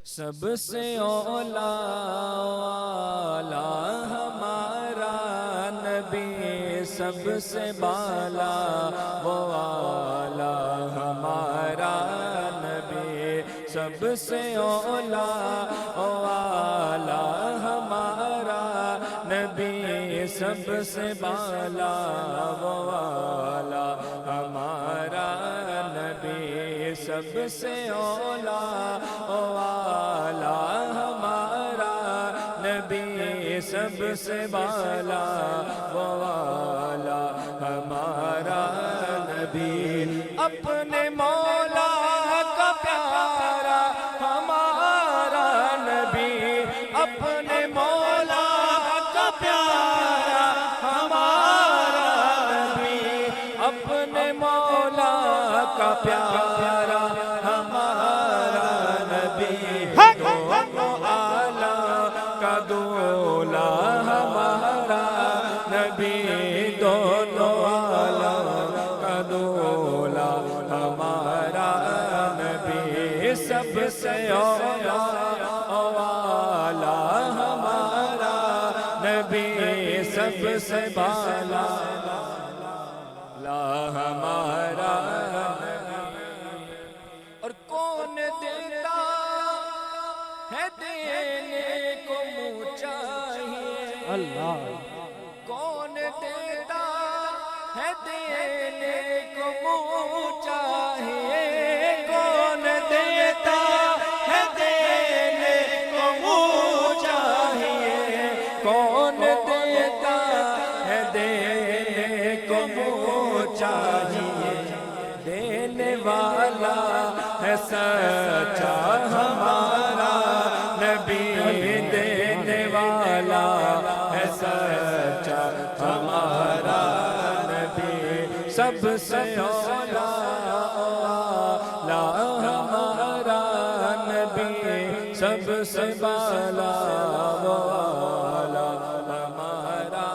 سب سے اولا والا ہمارا نبی، سب سے بالا وہ والا ہمارا نبی، سب سے اولا والا ہمارا نبی، سب سے بالا وہ والا ہمارا نبی، سب سے اولا والا ہمارا نبی، سب سے بالا وہ والا ہمارا نبی، اپنے مولا کا پیارا ہمارا نبی، اپنے مولا کا پیارا ہمارا نبی، اپنے مولا کا پیارا ہمارا نبی، دونوں عالم کا دولا ہمارا نبی، دونوں عالم کا دولا ہمارا نبی، سب سے اولا والا ہمارا نبی، سب سے بالا ہمارا نبی۔ اور کون دیتا ہے دینے کو منہ چاہیے، اللہ کون دیتا ہے دینے کو منہ چاہیے، کون دیتا ہے دینے کو منہ چاہیے، کون دیتا ہے دینے کو منہ چاہیے، دینے والا ہے سچا ہمارا نبی، دینے والا ہے سچا ہمارا نبی، سب سے اولا ہمارا نبی، سب سے بالا والا ہمارا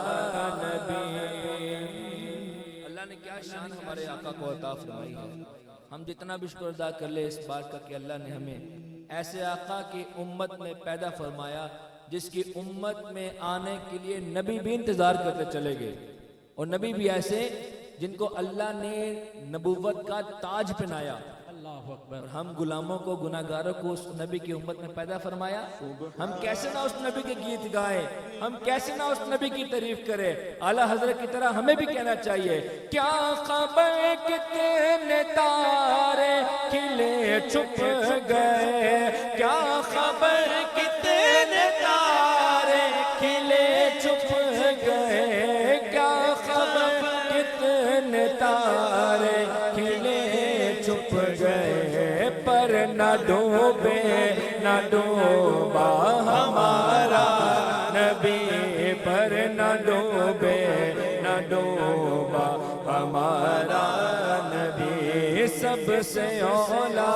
نبی۔ اللہ نے کیا شان ہمارے آقا کو عطا فرمائی ہے، ہم جتنا بھی شکر ادا کر لیں اس بات کا کہ اللہ نے ہمیں ایسے آقا کی امت میں پیدا فرمایا جس کی امت میں آنے کے لیے نبی بھی انتظار کرتے چلے گئے، اور نبی بھی ایسے جن کو اللہ نے نبوت کا تاج پہنایا، اللہ اکبر۔ اور ہم غلاموں کو گناہگاروں کو اس نبی کی امت میں پیدا فرمایا، ہم کیسے نہ اس نبی کے گیت گائیں، ہم کیسے نہ اس نبی کی تعریف کریں۔ اعلیٰ حضرت کی طرح ہمیں بھی کہنا چاہیے، کیا خبر کتنے تارے کھلے چھپ گئے، کیا خبر کتنے تارے کھلے چھپ گئے، کیا خبر کتنے تارے کھلے چھپ گئے، پر نہ ڈوبے نہ ڈوبا ہمارا نبی، پر نہ ڈوبے نہ ڈوبا ہمارا نبی، سب سے اولا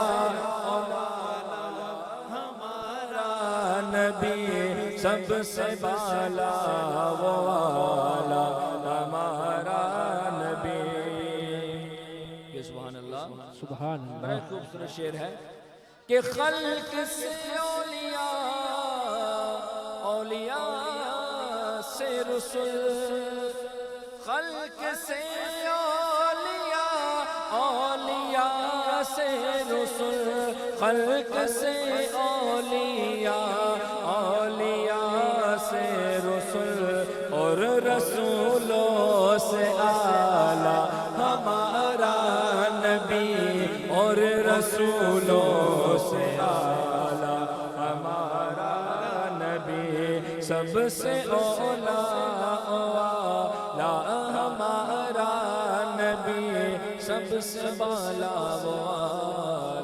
ہمارا نبی، سب سے بالا والا ہمارا نبی۔ یہ سبحان اللہ، سبحان بڑا اللہ۔ خوبصورت شعر ہے کہ خلق سے اولیاء، اولیاء سے رسول، خلق سے اولیاء، اولیاء سے رسول، خلق سے اولیاء، اولیاء سے رسول، اور رسولوں سے اعلیٰ ہمارا نبی، اور رسولوں سے اعلیٰ ہمارا نبی، سب سے اولا والا ہمارا نبی، سب سے بالا والا